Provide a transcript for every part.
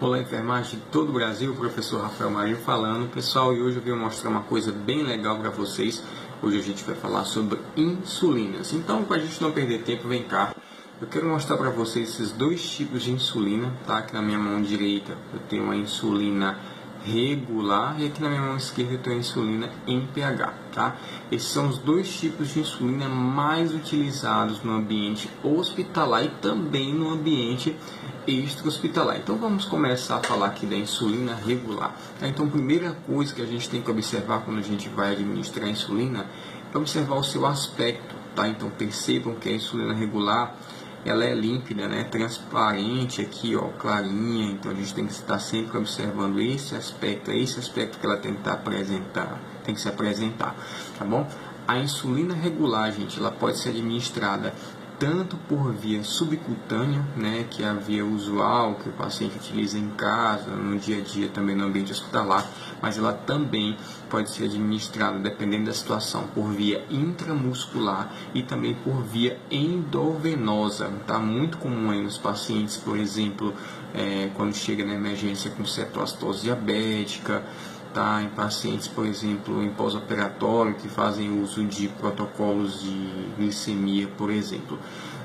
Olá, enfermagem de todo o Brasil, o professor Rafael Marinho falando. Pessoal, e hoje eu vim mostrar uma coisa bem legal para vocês. Hoje a gente vai falar sobre insulinas. Então, para a gente não perder tempo, vem cá. Eu quero mostrar para vocês esses dois tipos de insulina, tá? Aqui na minha mão direita eu tenho a insulina regular e aqui na minha mão esquerda eu tenho a insulina em pH, tá? Esses são os dois tipos de insulina mais utilizados no ambiente hospitalar e também no ambiente extra-hospitalar. Então vamos começar a falar aqui da insulina regular. Tá? Então, a primeira coisa que a gente tem que observar quando a gente vai administrar a insulina é observar o seu aspecto, tá? Então percebam que a insulina regular ela é límpida, né? Transparente aqui, ó, clarinha. Então a gente tem que estar sempre observando esse aspecto que ela tem que se apresentar, tá bom? A insulina regular, gente, ela pode ser administrada tanto por via subcutânea, né, que é a via usual que o paciente utiliza em casa, no dia a dia, também no ambiente hospitalar, mas ela também pode ser administrada, dependendo da situação, por via intramuscular e também por via endovenosa. Tá muito comum aí nos pacientes, por exemplo, quando chega na emergência com cetoacidose diabética, tá? Em pacientes, por exemplo, em pós-operatório, que fazem uso de protocolos de glicemia, por exemplo.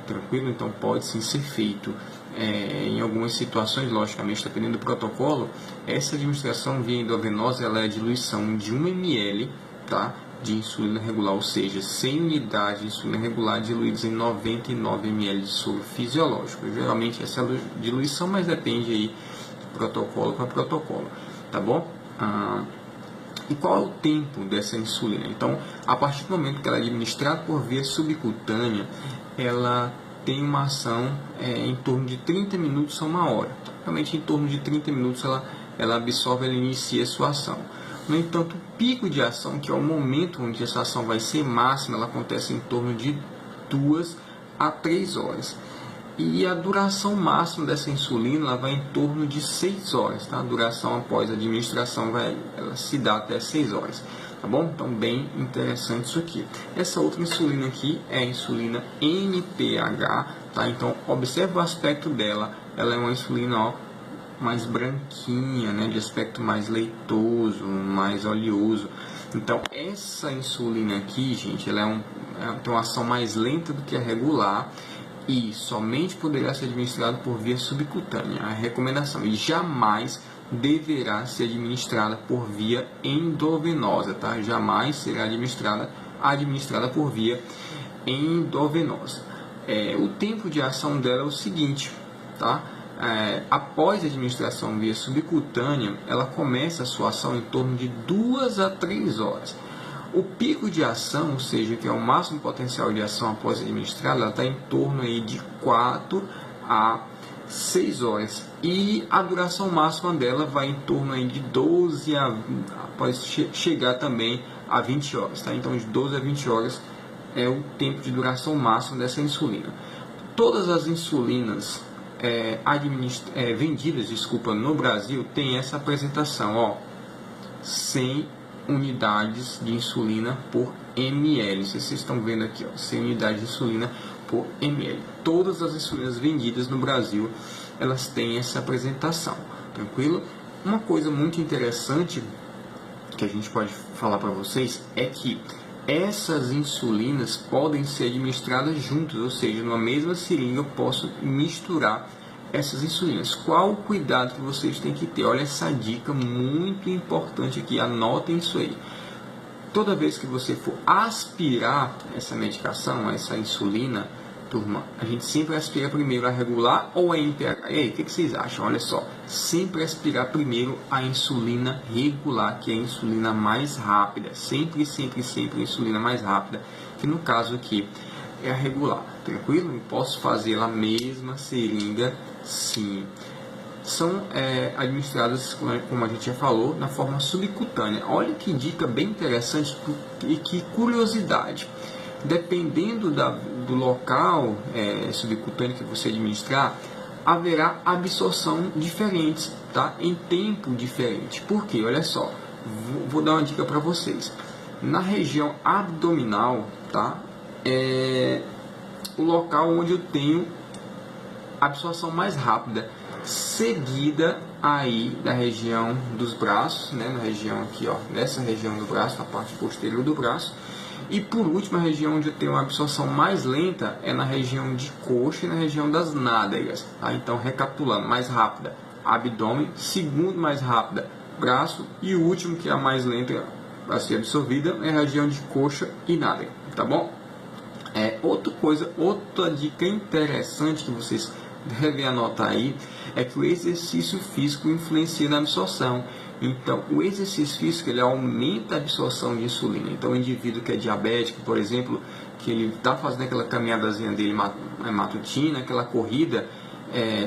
Tranquilo? Então pode sim ser feito. Em algumas situações, logicamente, dependendo do protocolo, essa administração via endovenosa ela é a diluição de 1 ml, tá? De insulina regular, ou seja, 100 unidades de insulina regular diluídas em 99 ml de soro fisiológico. Geralmente essa é a diluição, mas depende aí de protocolo para protocolo, tá bom? E qual é o tempo dessa insulina? Então, a partir do momento que ela é administrada por via subcutânea, ela tem uma ação em torno de 30 minutos a 1 hora. Realmente, em torno de 30 minutos ela absorve, ela inicia a sua ação. No entanto, o pico de ação, que é o momento onde essa ação vai ser máxima, ela acontece em torno de 2 a 3 horas. E a duração máxima dessa insulina ela vai em torno de 6 horas. Tá? A duração após a administração ela se dá até 6 horas. Tá bom? Então, bem interessante isso aqui. Essa outra insulina aqui é a insulina NPH. Tá? Então, observe o aspecto dela. Ela é uma insulina, ó, mais branquinha, né? De aspecto mais leitoso, mais oleoso. Então, essa insulina aqui, gente, ela tem uma ação mais lenta do que a regular e somente poderá ser administrado por via subcutânea. A recomendação e jamais deverá ser administrada por via endovenosa, tá? Jamais será administrada por via endovenosa. O tempo de ação dela é o seguinte, tá? Após a administração via subcutânea, ela começa a sua ação em torno de 2 a 3 horas. O pico de ação, ou seja, que é o máximo potencial de ação após administrar, ela está em torno aí de 4 a 6 horas. E a duração máxima dela vai em torno aí de 12 pode chegar também a 20 horas. Tá? Então, de 12 a 20 horas é o tempo de duração máxima dessa insulina. Todas as insulinas vendidas no Brasil têm essa apresentação, ó, 100 unidades de insulina por ml. Vocês estão vendo aqui, ó, 100 unidades de insulina por ml. Todas as insulinas vendidas no Brasil, elas têm essa apresentação, tranquilo? Uma coisa muito interessante que a gente pode falar para vocês é que essas insulinas podem ser administradas juntas, ou seja, numa mesma seringa eu posso misturar essas insulinas. Qual o cuidado que vocês têm que ter? Olha essa dica muito importante aqui, anotem isso aí. Toda vez que você for aspirar essa medicação, essa insulina, turma, a gente sempre aspira primeiro a regular ou a NPH? E aí, o que vocês acham? Olha só, sempre aspirar primeiro a insulina regular, que é a insulina mais rápida. Sempre a insulina mais rápida, que no caso aqui é a regular, tranquilo? Eu posso fazer na mesma seringa, sim. São administradas, como a gente já falou, na forma subcutânea. Olha que dica bem interessante e que curiosidade. Dependendo do local subcutâneo que você administrar, haverá absorção diferente, tá? Em tempo diferente. Por quê? Olha só, vou dar uma dica para vocês. Na região abdominal, tá? O local onde eu tenho absorção mais rápida. seguida aí da região dos braços, né, na região aqui, ó, nessa região do braço, na parte posterior do braço. E por último, a região onde tem uma absorção mais lenta é na região de coxa e na região das nádegas. Tá? Então, recapitulando, mais rápida, abdômen, segundo mais rápida, braço, e o último, que é a mais lenta a ser absorvida, é a região de coxa e nádega, tá bom? Outra dica interessante que vocês devem anotar aí é que o exercício físico influencia na absorção. Então, o exercício físico ele aumenta a absorção de insulina. Então, o indivíduo que é diabético, por exemplo, que ele está fazendo aquela caminhadazinha dele matutina, aquela corrida,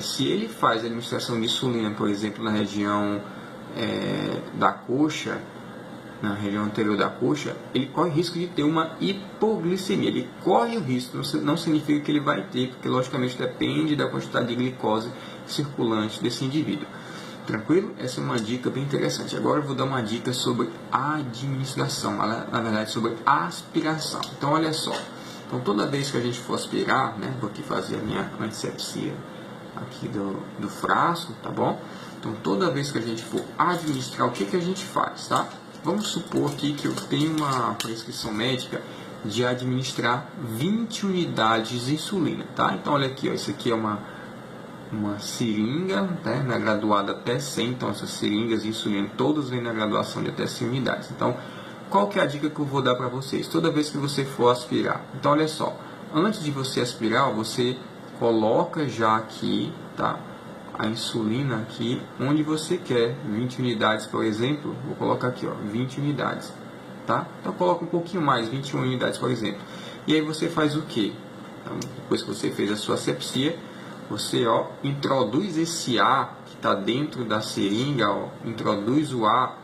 se ele faz a administração de insulina, por exemplo, na região da coxa, na região anterior da coxa, ele corre o risco de ter uma hipoglicemia. Ele corre o risco, não significa que ele vai ter, porque logicamente depende da quantidade de glicose circulante desse indivíduo. Tranquilo? Essa é uma dica bem interessante. Agora eu vou dar uma dica sobre administração, na verdade sobre aspiração. Então olha só, então toda vez que a gente for aspirar, né, vou aqui fazer a minha antisepsia aqui do frasco, tá bom? Então toda vez que a gente for administrar, o que a gente faz, tá? Vamos supor aqui que eu tenho uma prescrição médica de administrar 20 unidades de insulina, tá? Então olha aqui, ó, isso aqui é uma seringa, né, na graduada até 100, então essas seringas de insulina todas vêm na graduação de até 100 unidades. Então, qual que é a dica que eu vou dar para vocês? Toda vez que você for aspirar, então olha só, antes de você aspirar, você coloca já aqui, tá, a insulina aqui onde você quer, 20 unidades, por exemplo, vou colocar aqui, ó, 20 unidades, tá? Então coloca um pouquinho mais, 21 unidades, por exemplo. E aí você faz o que? Então, depois que você fez a sua asepsia, você, ó, introduz esse ar que está dentro da seringa, ó, introduz o ar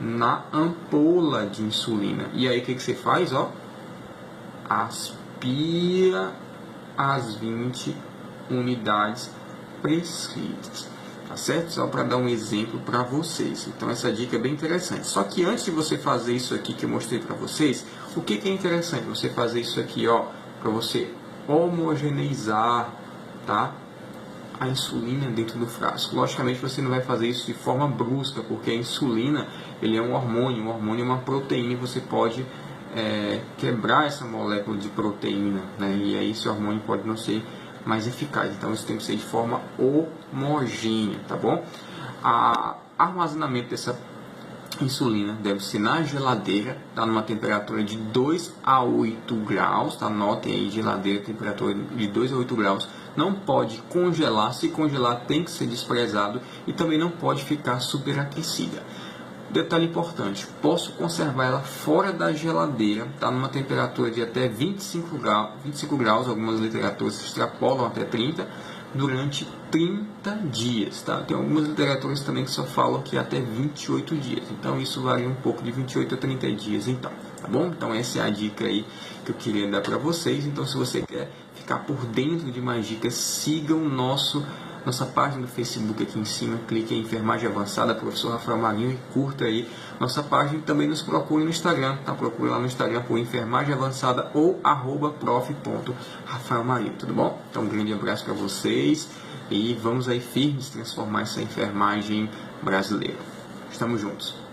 na ampola de insulina. E aí o que você faz? Ó, aspira as 20 unidades prescritas. Tá certo? Só para dar um exemplo para vocês. Então essa dica é bem interessante. Só que antes de você fazer isso aqui que eu mostrei para vocês, o que é interessante? Você fazer isso aqui, ó, para você homogeneizar, tá, a insulina dentro do frasco. Logicamente você não vai fazer isso de forma brusca, porque a insulina ele é um hormônio é uma proteína, e você pode quebrar essa molécula de proteína, né, e aí esse hormônio pode não ser mais eficaz. Então isso tem que ser de forma homogênea, tá bom? O armazenamento dessa insulina deve ser na geladeira, tá, numa temperatura de 2 a 8 graus, tá? Anotem aí, geladeira, temperatura de 2 a 8 graus. Não pode congelar, se congelar tem que ser desprezado, e também não pode ficar superaquecida. Detalhe importante, posso conservar ela fora da geladeira, tá, numa temperatura de até 25 graus, algumas literaturas extrapolam até 30, durante 30 dias, tá? Tem algumas literaturas também que só falam que até 28 dias, então isso varia um pouco de 28 a 30 dias, então, tá bom? Então essa é a dica aí que eu queria dar para vocês. Então se você quer ficar por dentro de mais dicas, siga o nossa página do Facebook aqui em cima, clique em Enfermagem Avançada, Professor Rafael Marinho, e curta aí nossa página. E também nos procure no Instagram, tá? Procure lá no Instagram por Enfermagem Avançada ou @prof.rafaelmarinho, tudo bom? Então um grande abraço para vocês e vamos aí firmes transformar essa enfermagem brasileira. Estamos juntos.